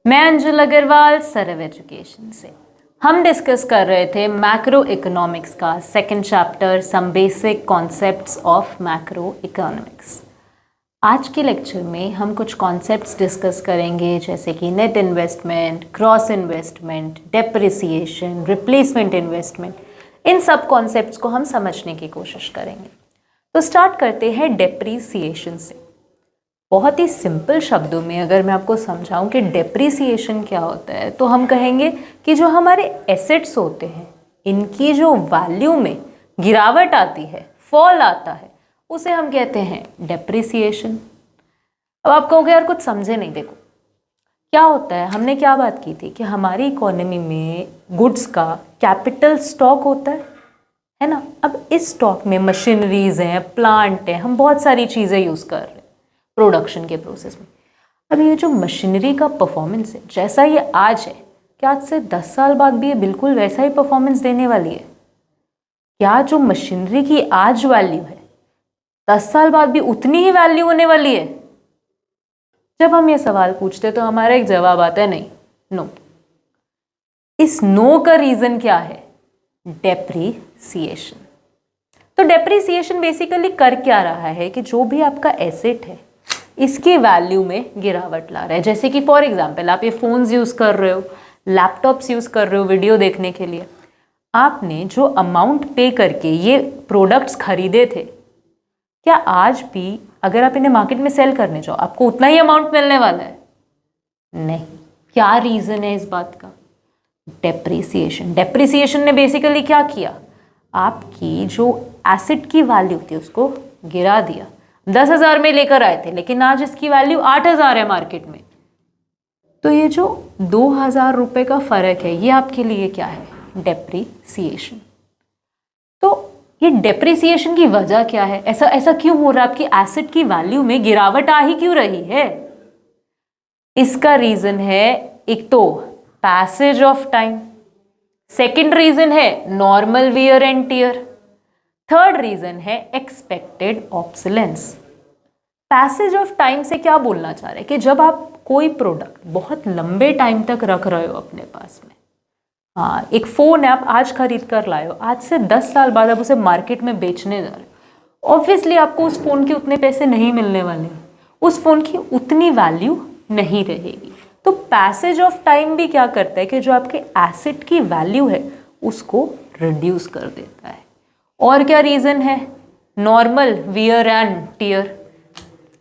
मैं अंजुल अग्रवाल सरव एजुकेशन से। हम डिस्कस कर रहे थे मैक्रो इकोनॉमिक्स का second chapter some basic concepts of macro economics. आज के लेक्चर में हम कुछ कॉन्सेप्ट्स डिस्कस करेंगे जैसे कि net investment, cross investment, depreciation, replacement investment. इन सब कॉन्सेप्ट्स को हम समझने की कोशिश करेंगे। तो स्टार्ट करते हैं डेप्रिसिएशन से। बहुत ही सिंपल शब्दों में अगर मैं आपको समझाऊं कि डेप्रिसिएशन क्या होता है तो हम कहेंगे कि जो हमारे एसेट्स होते हैं इनकी जो वैल्यू में गिरावट आती है, फॉल आता है, उसे हम कहते हैं डेप्रिसिएशन। अब आप कहोगे यार कुछ समझे नहीं। देखो क्या होता है, हमने क्या बात की थी कि हमारी इकोनॉमी में गुड्स का कैपिटल स्टॉक होता है ना। अब इस स्टॉक में मशीनरीज हैं, प्लांट हैं, हम बहुत सारी चीज़ें यूज़ कर रहे हैं प्रोडक्शन के प्रोसेस में। अब ये जो मशीनरी का परफॉर्मेंस है जैसा ये आज है, क्या आज से 10 साल बाद भी ये बिल्कुल वैसा ही परफॉर्मेंस देने वाली है? क्या जो मशीनरी की आज वैल्यू है 10 साल बाद भी उतनी ही वैल्यू होने वाली है? जब हम ये सवाल पूछते तो हमारा एक जवाब आता है नहीं, नो। इस नो का रीजन क्या है? डेप्रिसिएशन। तो डेप्रिसिएशन बेसिकली कर क्या रहा है कि जो भी आपका एसेट है इसकी वैल्यू में गिरावट ला रहा है। जैसे कि फॉर एग्जांपल आप ये फ़ोन्स यूज़ कर रहे हो, लैपटॉप्स यूज़ कर रहे हो वीडियो देखने के लिए। आपने जो अमाउंट पे करके ये प्रोडक्ट्स खरीदे थे, क्या आज भी अगर आप इन्हें मार्केट में सेल करने जाओ आपको उतना ही अमाउंट मिलने वाला है? नहीं। क्या रीज़न है इस बात का? डेप्रिसिएशन। डेप्रिसिएशन ने बेसिकली क्या किया, आपकी जो एसेट की वैल्यू थी उसको गिरा दिया। 10,000 में लेकर आए थे लेकिन आज इसकी वैल्यू 8,000 है मार्केट में। तो ये जो 2,000 रुपये का फर्क है ये आपके लिए क्या है? डेप्रिसिएशन। तो ये डेप्रिसिएशन की वजह क्या है? ऐसा क्यों हो रहा है? आपकी एसेट की वैल्यू में गिरावट आ ही क्यों रही है? इसका रीजन है एक तो passage of time, second reason है normal wear and tear, third reason है expected obsolescence. Passage of time से क्या बोलना चाह रहे हैं कि जब आप कोई प्रोडक्ट बहुत लंबे टाइम तक रख रहे हो अपने पास में, हाँ एक फ़ोन है आप आज खरीद कर लाए हो, आज से 10 साल बाद आप उसे मार्केट में बेचने जा रहे हो, ऑब्वियसली आपको उस फ़ोन के उतने पैसे नहीं मिलने वाले, उस फ़ोन की उतनी वैल्यू नहीं रहेगी। तो पैसेज ऑफ टाइम भी क्या करता है कि जो आपके एसेट की वैल्यू है उसको रिड्यूस कर देता है। और क्या रीज़न है? Normal wear and tier.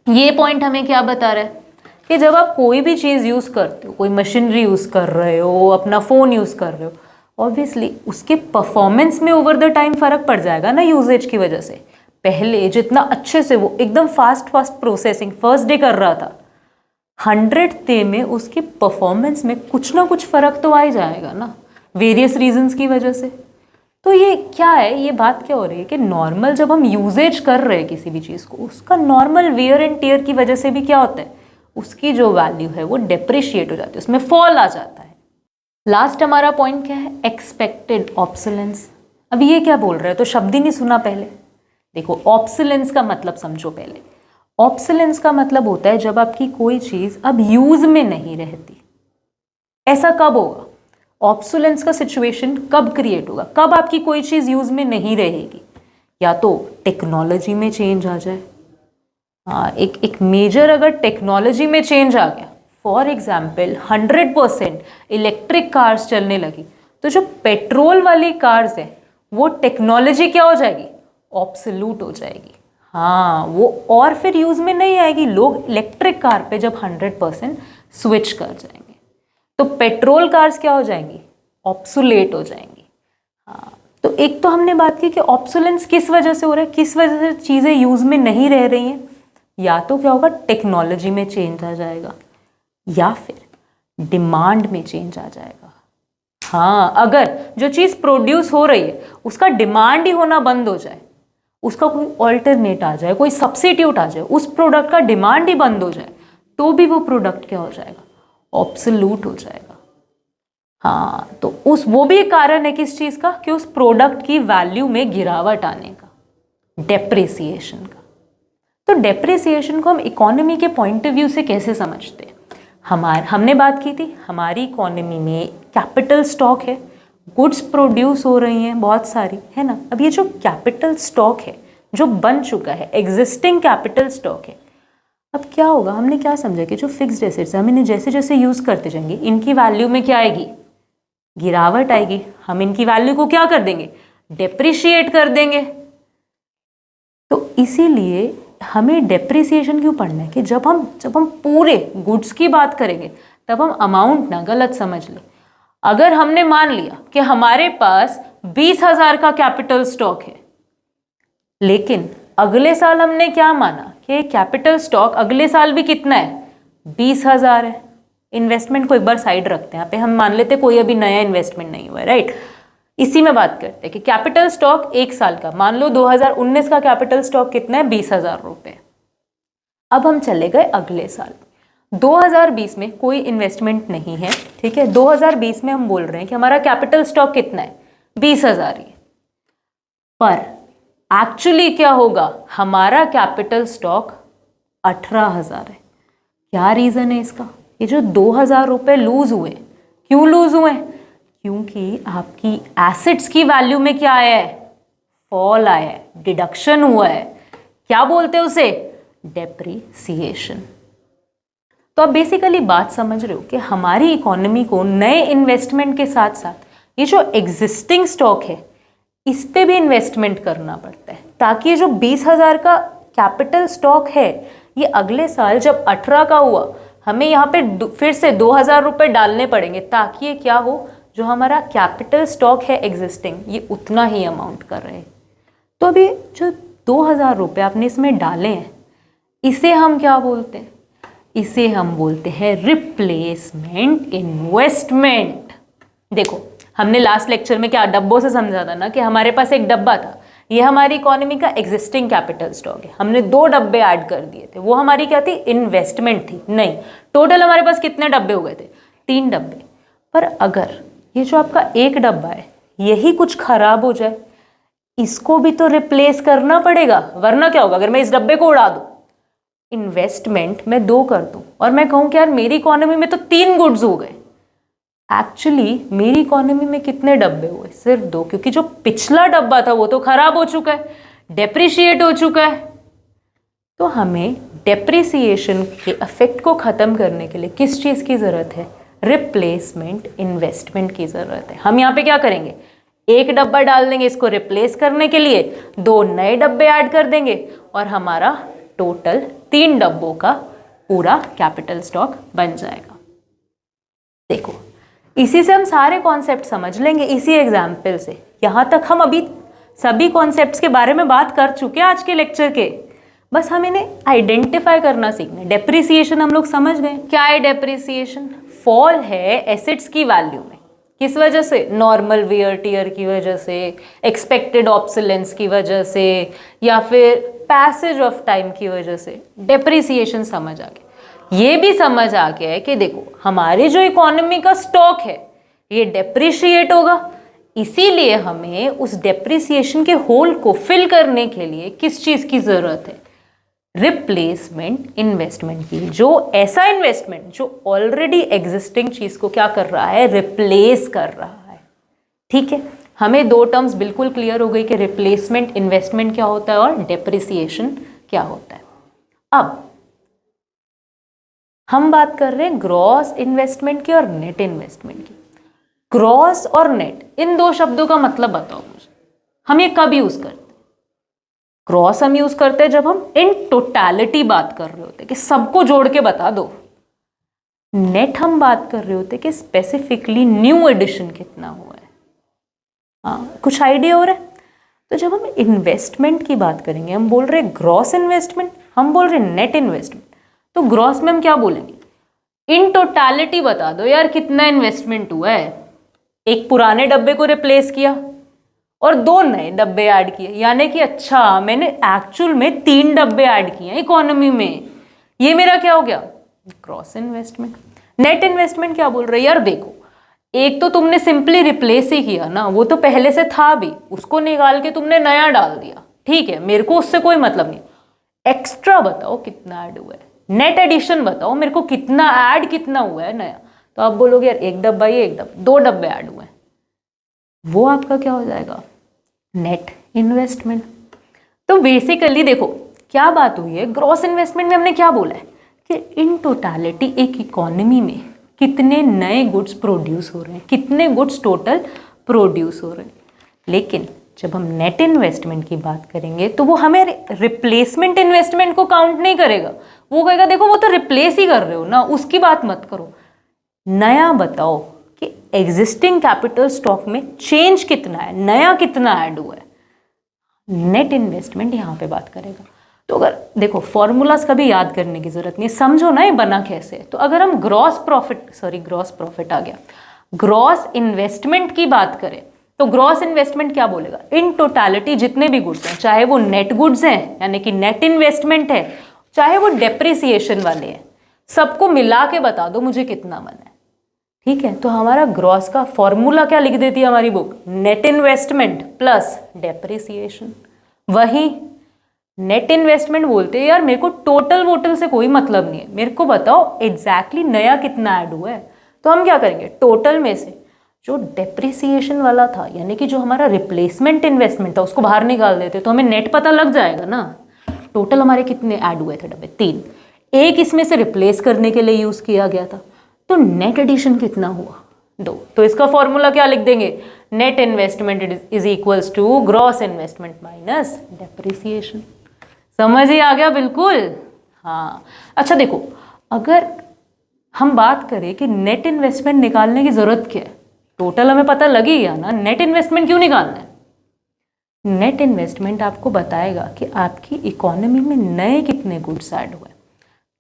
ये पॉइंट हमें क्या बता रहा है कि जब आप कोई भी चीज़ यूज़ करते हो, कोई मशीनरी यूज़ कर रहे हो, अपना फ़ोन यूज़ कर रहे हो, ऑब्वियसली उसके परफॉर्मेंस में ओवर द टाइम फ़र्क पड़ जाएगा ना यूजेज की वजह से। पहले जितना अच्छे से वो एकदम फास्ट प्रोसेसिंग फर्स्ट डे कर रहा था, 100th डे में उसकी परफॉर्मेंस में कुछ ना कुछ फ़र्क तो आ ही जाएगा ना, वेरियस रीजंस की वजह से। तो ये क्या है, ये बात क्या हो रही है कि नॉर्मल जब हम यूजेज कर रहे हैं किसी भी चीज़ को, उसका नॉर्मल वियर एंड टियर की वजह से भी क्या होता है, उसकी जो वैल्यू है वो डेप्रिशिएट हो जाती है, उसमें फॉल आ जाता है। लास्ट हमारा पॉइंट क्या है? Expected obsolescence. अब ये क्या बोल रहे हैं? तो शब्द ही नहीं सुना पहले। देखो ऑब्सोलेंस का मतलब समझो पहले। ऑब्सोलेंस का मतलब होता है जब आपकी कोई चीज़ अब यूज में नहीं रहती। ऐसा कब होगा? ऑब्सोलेंस का सिचुएशन कब क्रिएट होगा? कब आपकी कोई चीज़ यूज में नहीं रहेगी? या तो टेक्नोलॉजी में चेंज आ जाए, हाँ एक मेजर अगर टेक्नोलॉजी में चेंज आ गया, फॉर एग्जाम्पल 100% इलेक्ट्रिक कार्स चलने लगी, तो जो पेट्रोल वाली कार्स है वो टेक्नोलॉजी क्या हो जाएगी? ऑब्सोल्यूट हो जाएगी। हाँ वो और फिर यूज में नहीं आएगी। लोग इलेक्ट्रिक कार पे जब 100% स्विच कर जाएंगे तो पेट्रोल कार्स क्या हो जाएंगी? ऑब्सोलेट हो जाएंगी। हाँ तो एक तो हमने बात की कि ऑब्सोलेंस किस वजह से हो रहा है, किस वजह से चीज़ें यूज में नहीं रह रही हैं। या तो क्या होगा, टेक्नोलॉजी में चेंज आ जाएगा, या फिर डिमांड में चेंज आ जाएगा। हाँ अगर जो चीज़ प्रोड्यूस हो रही है उसका डिमांड ही होना बंद हो जाए, उसका कोई ऑल्टरनेट आ जाए, कोई सब्स्टिट्यूट आ जाए, उस प्रोडक्ट का डिमांड ही बंद हो जाए, तो भी वो प्रोडक्ट क्या हो जाएगा? ऑब्सोल्यूट हो जाएगा। हाँ तो वो भी एक कारण है किस चीज़ का, कि उस प्रोडक्ट की वैल्यू में गिरावट आने का, डेप्रिसिएशन का। तो डेप्रिसिएशन को हम इकोनॉमी के पॉइंट ऑफ व्यू से कैसे समझते हैं? हमने बात की थी हमारी इकोनॉमी में कैपिटल स्टॉक है, गुड्स प्रोड्यूस हो रही हैं बहुत सारी, है ना। अब ये जो कैपिटल स्टॉक है जो बन चुका है, एग्जिस्टिंग कैपिटल स्टॉक है, अब क्या होगा, हमने क्या समझा कि जो फिक्स्ड एसेट्स है हम इन्हें जैसे जैसे यूज़ करते जाएंगे इनकी वैल्यू में क्या आएगी, गिरावट आएगी। हम इनकी वैल्यू को क्या कर देंगे, डेप्रिशिएट कर देंगे। तो इसीलिए हमें डेप्रिसिएशन क्यों पढ़ना है कि जब हम पूरे गुड्स की बात करेंगे तब हम अमाउंट ना गलत समझ लें। अगर हमने मान लिया कि हमारे पास 20,000 का कैपिटल स्टॉक है, लेकिन अगले साल हमने क्या माना कि कैपिटल स्टॉक अगले साल भी कितना है, 20,000 है। इन्वेस्टमेंट को एक बार साइड रखते हैं, यहाँ पे हम मान लेते कोई अभी नया इन्वेस्टमेंट नहीं हुआ है, राइट। इसी में बात करते हैं कि कैपिटल स्टॉक एक साल का, मान लो 2019 का कैपिटल स्टॉक कितना है, 20,000 रुपये। अब हम चले गए अगले साल, 2020 में कोई इन्वेस्टमेंट नहीं है, ठीक है। 2020 में हम बोल रहे हैं कि हमारा कैपिटल स्टॉक कितना है, 20,000 ही। पर एक्चुअली क्या होगा, हमारा कैपिटल स्टॉक 18,000 है। क्या रीज़न है इसका, ये जो 2,000 रुपये लूज हुए, क्यों लूज हुए, क्योंकि आपकी एसेट्स की वैल्यू में क्या आया है, फॉल आया है, डिडक्शन हुआ है। क्या बोलते हैं उसे, डेप्रिसिएशन। तो आप बेसिकली बात समझ रहे हो कि हमारी इकोनॉमी को नए इन्वेस्टमेंट के साथ साथ ये जो एग्जिस्टिंग स्टॉक है इस पे भी इन्वेस्टमेंट करना पड़ता है, ताकि ये जो 20,000 का कैपिटल स्टॉक है ये अगले साल जब 18 का हुआ हमें यहाँ पे फिर से 2,000 रुपये डालने पड़ेंगे, ताकि ये क्या हो, जो हमारा कैपिटल स्टॉक है एग्जिस्टिंग ये उतना ही अमाउंट कर रहे हैं। तो अभी जो 2,000 रुपये आपने इसमें डाले हैं इसे हम क्या बोलते हैं, इसे हम बोलते हैं रिप्लेसमेंट इन्वेस्टमेंट। देखो हमने लास्ट लेक्चर में क्या डब्बों से समझा था ना कि हमारे पास एक डब्बा था, ये हमारी इकोनॉमी का एग्जिस्टिंग कैपिटल स्टॉक है, हमने 2 डब्बे ऐड कर दिए थे, वो हमारी क्या थी, इन्वेस्टमेंट थी। नहीं, टोटल हमारे पास कितने डब्बे हो गए थे, 3 डब्बे। पर अगर ये जो आपका एक डब्बा है यही कुछ खराब हो जाए, इसको भी तो रिप्लेस करना पड़ेगा, वरना क्या होगा, अगर मैं इस डब्बे को उड़ा दूं, इन्वेस्टमेंट मैं 2 कर दूं और मैं कहूं कि यार मेरी इकोनॉमी में तो 3 गुड्स हो गए, एक्चुअली मेरी इकोनॉमी में कितने डब्बे हुए, सिर्फ 2, क्योंकि जो पिछला डब्बा था वो तो खराब हो चुका है, डेप्रिशिएट हो चुका है। तो हमें डेप्रिसिएशन के इफेक्ट को खत्म करने के लिए किस चीज़ की ज़रूरत है, रिप्लेसमेंट इन्वेस्टमेंट की ज़रूरत है। हम यहाँ पे क्या करेंगे, एक डब्बा डाल देंगे इसको रिप्लेस करने के लिए, 2 नए डब्बे ऐड कर देंगे और हमारा टोटल 3 डब्बों का पूरा कैपिटल स्टॉक बन जाएगा। देखो इसी से हम सारे कॉन्सेप्ट समझ लेंगे, इसी एग्जाम्पल से। यहाँ तक हम अभी सभी कॉन्सेप्ट्स के बारे में बात कर चुके हैं आज के लेक्चर के, बस हम इन्हें आइडेंटिफाई करना सीखना है। डेप्रिसिएशन हम लोग समझ गए, क्या है डेप्रिसिएशन, फॉल है एसेट्स की वैल्यू में, किस वजह से, नॉर्मल वियर टियर की वजह से, एक्सपेक्टेड ऑब्सोलेंस की वजह से, या फिर पैसेज ऑफ टाइम की वजह से। डेप्रिसिएशन समझ आ गया। ये भी समझ आ गया है कि देखो हमारी जो इकोनॉमी का स्टॉक है ये डेप्रिशिएट होगा, इसीलिए हमें उस डेप्रिसिएशन के होल को फिल करने के लिए किस चीज़ की ज़रूरत है, रिप्लेसमेंट इन्वेस्टमेंट की। जो ऐसा इन्वेस्टमेंट जो ऑलरेडी एग्जिस्टिंग चीज़ को क्या कर रहा है, रिप्लेस कर रहा है। ठीक है, हमें 2 टर्म्स बिल्कुल क्लियर हो गई कि रिप्लेसमेंट इन्वेस्टमेंट क्या होता है और डेप्रिसिएशन क्या होता है। अब हम बात कर रहे हैं ग्रॉस इन्वेस्टमेंट की और नेट इन्वेस्टमेंट की। ग्रॉस और नेट, इन 2 शब्दों का मतलब बताओ मुझे, हम ये कब यूज करते हैं? ग्रॉस हम यूज करते हैं जब हम इन टोटैलिटी बात कर रहे होते हैं कि सबको जोड़ के बता दो। नेट हम बात कर रहे होते हैं कि स्पेसिफिकली न्यू एडिशन कितना हुआ है। हाँ, कुछ आइडिया हो रहा है? तो जब हम इन्वेस्टमेंट की बात करेंगे, हम बोल रहे हैं ग्रॉस इन्वेस्टमेंट, हम बोल रहे हैं नेट इन्वेस्टमेंट। तो ग्रॉस में हम क्या बोलेंगे, इन टोटैलिटी बता दो यार कितना इन्वेस्टमेंट हुआ है। एक पुराने डब्बे को रिप्लेस किया और 2 नए डब्बे ऐड किए, यानी कि अच्छा मैंने एक्चुअल में 3 डब्बे ऐड किए इकोनॉमी में, ये मेरा क्या हो गया, ग्रॉस इन्वेस्टमेंट। नेट इन्वेस्टमेंट क्या बोल रहे हैं, यार देखो एक तो तुमने सिंपली रिप्लेस ही किया ना, वो तो पहले से था भी, उसको निकाल के तुमने नया डाल दिया, ठीक है, मेरे को उससे कोई मतलब नहीं। एक्स्ट्रा बताओ कितना ऐड हुआ है, नेट एडिशन बताओ मेरे को, कितना ऐड कितना हुआ है नया, तो आप बोलोगे यार एक डब्बा, ये एक डब्बा, 2 डब्बे ऐड हुए हैं, वो आपका क्या हो जाएगा, नेट इन्वेस्टमेंट। तो बेसिकली देखो क्या बात हुई है, ग्रॉस इन्वेस्टमेंट में हमने क्या बोला है कि इन टोटालिटी एक इकोनॉमी में कितने नए गुड्स प्रोड्यूस हो रहे हैं, कितने गुड्स टोटल प्रोड्यूस हो रहे हैं। लेकिन जब हम नेट इन्वेस्टमेंट की बात करेंगे तो वो हमें रिप्लेसमेंट इन्वेस्टमेंट को काउंट नहीं करेगा, वो कहेगा देखो वो तो रिप्लेस ही कर रहे हो ना, उसकी बात मत करो, नया बताओ कि एग्जिस्टिंग कैपिटल स्टॉक में चेंज कितना है, नया कितना ऐड हुआ है, नेट इन्वेस्टमेंट यहाँ पे बात करेगा। तो अगर देखो फॉर्मूलाज कभी याद करने की जरूरत नहीं, समझो ना ये बना कैसे है। तो अगर हम ग्रॉस प्रॉफिट आ गया, ग्रॉस इन्वेस्टमेंट की बात करें तो ग्रॉस इन्वेस्टमेंट क्या बोलेगा, इन टोटालिटी जितने भी गुड्स हैं, चाहे वो नेट गुड्स हैं यानी कि नेट इन्वेस्टमेंट है, चाहे वो डेप्रिसिएशन वाले हैं, सबको मिला के बता दो मुझे कितना मन है। ठीक है, तो हमारा ग्रॉस का फॉर्मूला क्या लिख देती है हमारी book, net investment plus depreciation. वही नेट इन्वेस्टमेंट बोलते हैं यार मेरे को टोटल वोटल से कोई मतलब नहीं है, मेरे को बताओ एग्जैक्टली नया कितना ऐड हुआ है। तो हम क्या करेंगे, टोटल में से जो डेप्रिसिएशन वाला था यानी कि जो हमारा रिप्लेसमेंट इन्वेस्टमेंट था उसको बाहर निकाल देते, तो हमें नेट पता लग जाएगा ना। टोटल हमारे कितने ऐड हुए थे डब्बे, 3, एक इसमें से रिप्लेस करने के लिए यूज किया गया था, तो नेट एडिशन कितना हुआ, 2। तो इसका फॉर्मूला क्या लिख देंगे, net investment is equals to gross investment minus depreciation. समझ ही आ गया बिल्कुल। हाँ अच्छा देखो, अगर हम बात करें कि नेट इन्वेस्टमेंट निकालने की जरूरत क्या है, टोटल हमें पता लग ही गया ना, नेट इन्वेस्टमेंट क्यों निकालना है। नेट इन्वेस्टमेंट आपको बताएगा कि आपकी इकोनॉमी में नए कितने गुड्स ऐड हुए।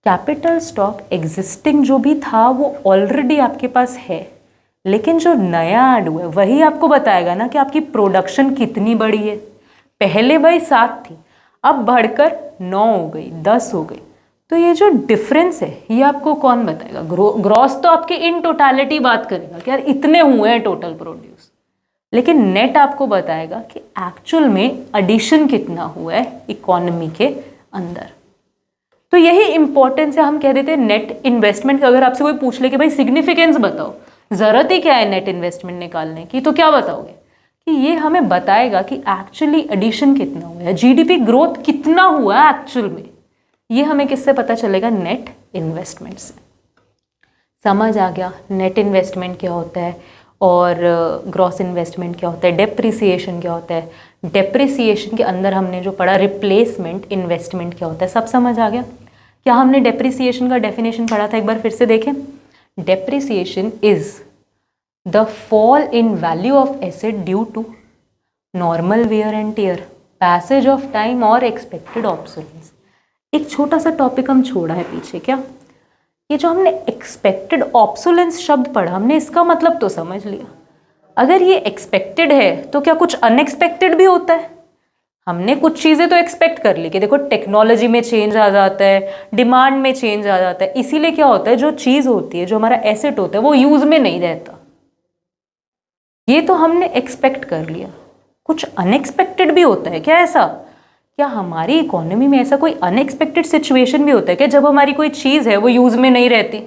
कैपिटल स्टॉक एग्जिस्टिंग जो भी था वो ऑलरेडी आपके पास है, लेकिन जो नया ऐड हुआ है वही आपको बताएगा ना कि आपकी प्रोडक्शन कितनी बढ़ी है। पहले भाई 7 थी, अब बढ़कर 9 हो गई, 10 हो गई, तो ये जो डिफरेंस है ये आपको कौन बताएगा, ग्रॉस तो आपके इन टोटालिटी बात करेगा कि यार इतने हुए हैं टोटल प्रोड्यूस, लेकिन नेट आपको बताएगा कि एक्चुअल में एडिशन कितना हुआ है इकोनॉमी के अंदर। तो यही इंपॉर्टेंस है, हम कह देते हैं नेट इन्वेस्टमेंट का। अगर आपसे कोई पूछ ले कि भाई सिग्निफिकेंस बताओ, जरूरत ही क्या है नेट इन्वेस्टमेंट निकालने की, तो क्या बताओगे कि ये हमें बताएगा कि एक्चुअली एडिशन कितना हुआ है, जीडीपी ग्रोथ कितना हुआ है एक्चुअल में। ये हमें किससे पता चलेगा, नेट इन्वेस्टमेंट से। समझ आ गया नेट इन्वेस्टमेंट क्या होता है और ग्रॉस इन्वेस्टमेंट क्या होता है, डेप्रिसिएशन क्या होता है, डेप्रिसिएशन के अंदर हमने जो पढ़ा रिप्लेसमेंट इन्वेस्टमेंट क्या होता है, सब समझ आ गया। क्या हमने डेप्रिसिएशन का डेफिनेशन पढ़ा था, एक बार फिर से देखें। Depreciation is the fall in value of asset due to normal wear and tear, passage of time और एक्सपेक्टेड ऑब्सोलेंस। एक छोटा सा टॉपिक हम छोड़ा है पीछे, क्या ये जो हमने एक्सपेक्टेड ऑब्सोलेंस शब्द पढ़ा, हमने इसका मतलब तो समझ लिया। अगर ये एक्सपेक्टेड है तो क्या कुछ अनएक्सपेक्टेड भी होता है। हमने कुछ चीज़ें तो एक्सपेक्ट कर ली कि देखो टेक्नोलॉजी में चेंज आ जाता है, डिमांड में चेंज आ जाता है, इसीलिए क्या होता है जो चीज़ होती है, जो हमारा एसेट होता है वो यूज में नहीं रहता। ये तो हमने एक्सपेक्ट कर लिया। कुछ अनएक्सपेक्टेड भी होता है क्या ऐसा? क्या हमारी इकोनॉमी में ऐसा कोई अनएक्सपेक्टेड सिचुएशन भी होता है क्या जब हमारी कोई चीज़ है वो यूज़ में नहीं रहती?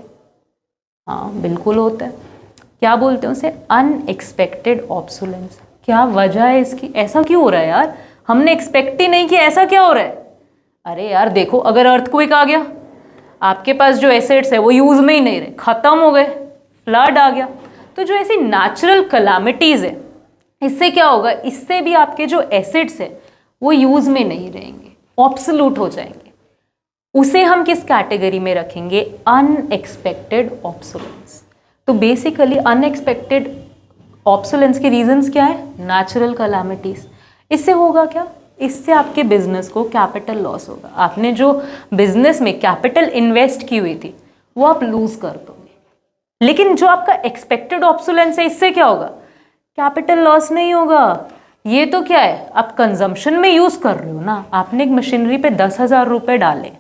हाँ बिल्कुल होता है। क्या बोलते हैं उसे? Unexpected obsolescence. क्या वजह है इसकी? ऐसा क्यों हो रहा है यार? हमने एक्सपेक्ट ही नहीं किया, ऐसा क्या हो रहा है? अरे यार देखो, अगर अर्थक्वेक आ गया, आपके पास जो एसेट्स है वो यूज़ में ही नहीं रहे, ख़त्म हो गए, फ्लड आ गया, तो जो ऐसी नेचुरल कलामिटीज़ है इससे क्या होगा? इससे भी आपके जो एसेट्स है वो यूज़ में नहीं रहेंगे, ऑब्सोल्यूट हो जाएंगे। उसे हम किस कैटेगरी में रखेंगे? Unexpected obsolescence. तो बेसिकली अनएक्सपेक्टेड ऑब्सोलेंस के रीजंस क्या है? Natural calamities. इससे होगा क्या? इससे आपके बिजनेस को कैपिटल लॉस होगा। आपने जो बिजनेस में कैपिटल इन्वेस्ट की हुई थी वो आप लूज कर दोगे। लेकिन जो आपका एक्सपेक्टेड ऑब्सोलेंस है, इससे क्या होगा? कैपिटल लॉस नहीं होगा। ये तो क्या है, आप कंजम्पशन में यूज कर रहे हो ना। आपने एक मशीनरी पे 10,000 रुपए डाले,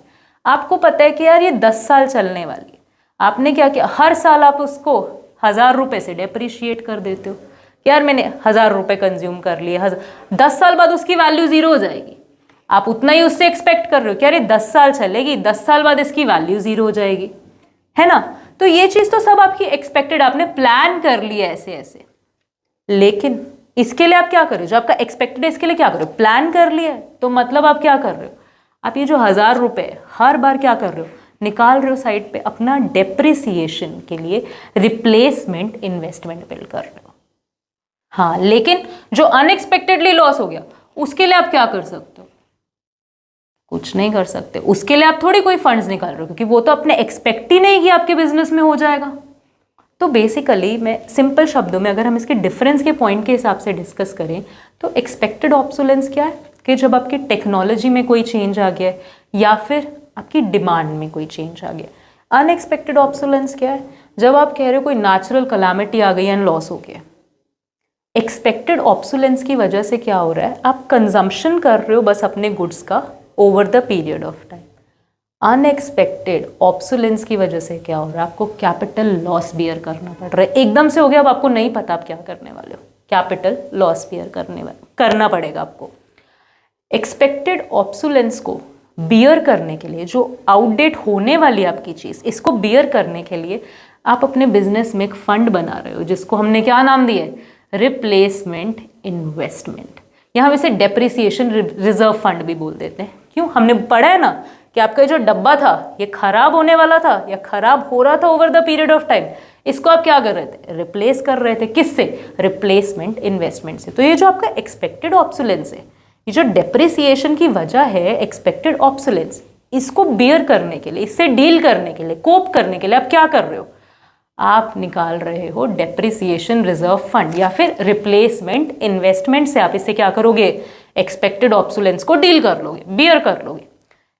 आपको पता है कि यार ये 10 साल चलने वाली है। आपने क्या किया? हर साल आप उसको 1,000 रुपए से डेप्रिशिएट कर देते हो कि यार मैंने 1,000 रुपए कंज्यूम कर लिए, 10 साल बाद उसकी वैल्यू 0 हो जाएगी। आप उतना ही उससे एक्सपेक्ट कर रहे हो कि अरे 10 साल चलेगी, 10 साल बाद इसकी वैल्यू जीरो हो जाएगी, है ना। तो ये चीज तो सब आपकी एक्सपेक्टेड, आपने प्लान कर लिया ऐसे ऐसे, लेकिन इसके लिए आप क्या कर रहे हो, जो आपका एक्सपेक्टेड है इसके लिए क्या कर रहे हो, प्लान कर लिया है। तो मतलब आप क्या कर रहे हो, आप ये जो 1000 रुपए हर बार क्या कर रहे हो, निकाल रहे हो साइड पे अपना डेप्रिसिएशन के लिए, रिप्लेसमेंट इन्वेस्टमेंट बिल्ड कर रहे हो। हाँ, लेकिन जो अनएक्सपेक्टेडली लॉस हो गया उसके लिए आप क्या कर सकते हो, कुछ नहीं कर सकते। उसके लिए आप थोड़ी कोई फंड्स निकाल रहे हो, क्योंकि वो तो आपने एक्सपेक्ट ही नहीं किया आपके बिजनेस में हो जाएगा। तो बेसिकली मैं सिंपल शब्दों में अगर हम इसके डिफरेंस के पॉइंट के हिसाब से डिस्कस करें तो एक्सपेक्टेड ऑब्सोलेंस क्या है कि जब आपकी टेक्नोलॉजी में कोई चेंज आ गया है या फिर आपकी डिमांड में कोई चेंज आ गया। अनएक्सपेक्टेड ऑब्सोलेंस क्या है, जब आप कह रहे हो कोई नेचुरल कैलामिटी आ गई एंड लॉस हो गया। एक्सपेक्टेड ऑब्सोलेंस की वजह से क्या हो रहा है, आप कंजम्पशन कर रहे हो बस अपने गुड्स का over the period of time. Unexpected obsolescence की वजह से क्या हो रहा है, आपको कैपिटल लॉस बियर करना पड़ रहा है। एकदम से हो गया, अब आपको नहीं पता आप क्या करने वाले हो, कैपिटल लॉस बियर करना पड़ेगा आपको। एक्सपेक्टेड ऑब्सोलेंस को बियर करने के लिए, जो आउटडेट होने वाली आपकी चीज़, इसको बियर करने के लिए आप अपने बिजनेस में एक फंड बना रहे हो जिसको हमने क्या नाम दिया है, रिप्लेसमेंट इन्वेस्टमेंट, या हम इसे डेप्रिसिएशन रिजर्व फंड भी बोल देते हैं। क्यों, हमने पढ़ा है ना कि आपका जो डब्बा था ये खराब होने वाला था या खराब हो रहा था over the period of time, इसको आप क्या कर रहे थे, रिप्लेस कर रहे थे। किससे, रिप्लेसमेंट इन्वेस्टमेंट से। तो ये जो आपका एक्सपेक्टेड ऑब्सोलेंस है, ये जो डेप्रिसिएशन की वजह है, एक्सपेक्टेड ऑब्सोलेंस, इसको बियर करने के लिए, इससे डील करने के लिए, कोप करने के लिए आप क्या कर रहे हो, आप निकाल रहे हो डेप्रिसिएशन रिजर्व फंड या फिर रिप्लेसमेंट इन्वेस्टमेंट से आप इससे क्या करोगे, एक्सपेक्टेड ऑब्सोलेंस को डील कर लोगे, बियर कर लोगे।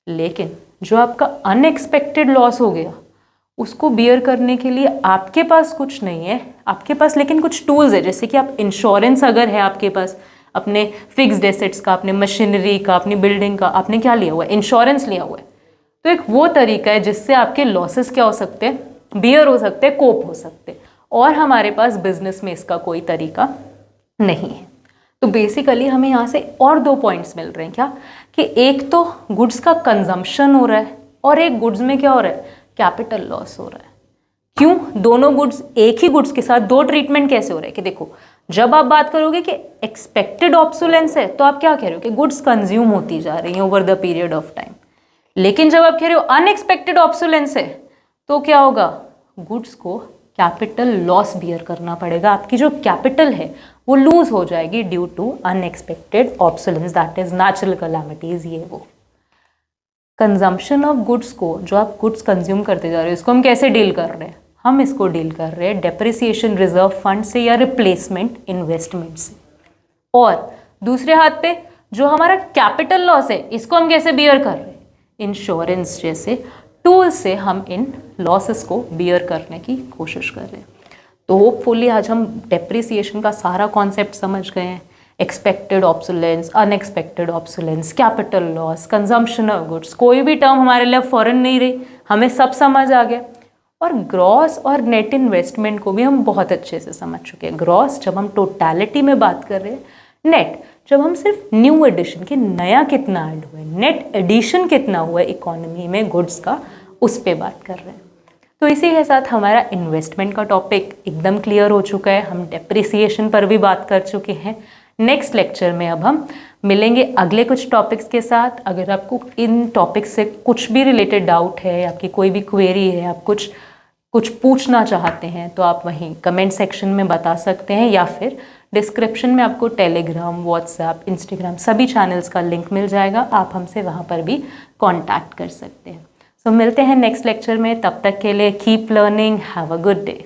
लेकिन जो आपका अनएक्सपेक्टेड लॉस हो गया उसको बियर करने के लिए आपके पास कुछ नहीं है, आपके पास लेकिन कुछ टूल्स है। जैसे कि आप इंश्योरेंस अगर है आपके पास, अपने फिक्स्ड एसेट्स का, अपने मशीनरी का, अपनी बिल्डिंग का, आपने क्या लिया हुआ है, इंश्योरेंस लिया हुआ है। तो एक वो तरीका है जिससे आपके लॉसेस क्या हो सकते हैं, बियर हो सकते हैं, कोप हो सकते हैं। और हमारे पास बिजनेस में इसका कोई तरीका नहीं है। तो बेसिकली हमें यहाँ से और 2 पॉइंट्स मिल रहे हैं क्या, कि एक तो गुड्स का कंजम्पशन हो रहा है और एक गुड्स में क्या हो रहा है, कैपिटल लॉस हो रहा है। क्यों, दोनों गुड्स, एक ही गुड्स के साथ 2 ट्रीटमेंट कैसे हो रहे हैं, कि देखो जब आप बात करोगे कि एक्सपेक्टेड ऑब्सोलेंस है तो आप क्या कह रहे हो कि गुड्स कंज्यूम होती जा रही हैं over the period of time. लेकिन जब आप कह रहे हो अनएक्सपेक्टेड ऑब्सोलेंस है तो क्या होगा, गुड्स को कैपिटल लॉस बियर करना पड़ेगा। आपकी जो कैपिटल है वो लूज हो जाएगी due to unexpected obsolescence, that is natural calamities. ये वो कंजम्पशन ऑफ गुड्स को, जो आप गुड्स कंज्यूम करते जा रहे हो, इसको हम कैसे डील कर रहे हैं, हम इसको डील कर रहे हैं डेप्रिसिएशन रिजर्व फंड से या रिप्लेसमेंट इन्वेस्टमेंट से। और दूसरे हाथ पे जो हमारा कैपिटल लॉस है इसको हम कैसे बियर कर रहे हैं, इंश्योरेंस जैसे टूल से हम इन लॉसेस को बियर करने की कोशिश कर रहे हैं। तो होपफुली आज हम डेप्रिसिएशन का सारा कॉन्सेप्ट समझ गए हैं। Expected obsolescence, unexpected obsolescence, capital loss, consumption of goods, कोई भी टर्म हमारे लिए फॉरेन नहीं रही, हमें सब समझ आ गया। और ग्रॉस और नेट इन्वेस्टमेंट को भी हम बहुत अच्छे से समझ चुके हैं। ग्रॉस जब हम टोटलिटी में बात कर रहे हैं, नेट जब हम सिर्फ न्यू एडिशन के, नया कितना ऐड हुआ है, नेट एडिशन कितना हुआ है इकोनॉमी में गुड्स का, उस पे बात कर रहे हैं। तो इसी के साथ हमारा इन्वेस्टमेंट का टॉपिक एकदम क्लियर हो चुका है। हम डेप्रिसिएशन पर भी बात कर चुके हैं। नेक्स्ट लेक्चर में अब हम मिलेंगे अगले कुछ टॉपिक्स के साथ। अगर आपको इन टॉपिक्स से कुछ भी रिलेटेड डाउट है, आपकी कोई भी क्वेरी है, आप कुछ पूछना चाहते हैं तो आप वहीं कमेंट सेक्शन में बता सकते हैं, या फिर डिस्क्रिप्शन में आपको टेलीग्राम, व्हाट्सएप, इंस्टाग्राम सभी चैनल्स का लिंक मिल जाएगा। आप हमसे वहाँ पर भी कांटेक्ट कर सकते हैं। सो मिलते हैं नेक्स्ट लेक्चर में। तब तक के लिए keep learning, have a good day.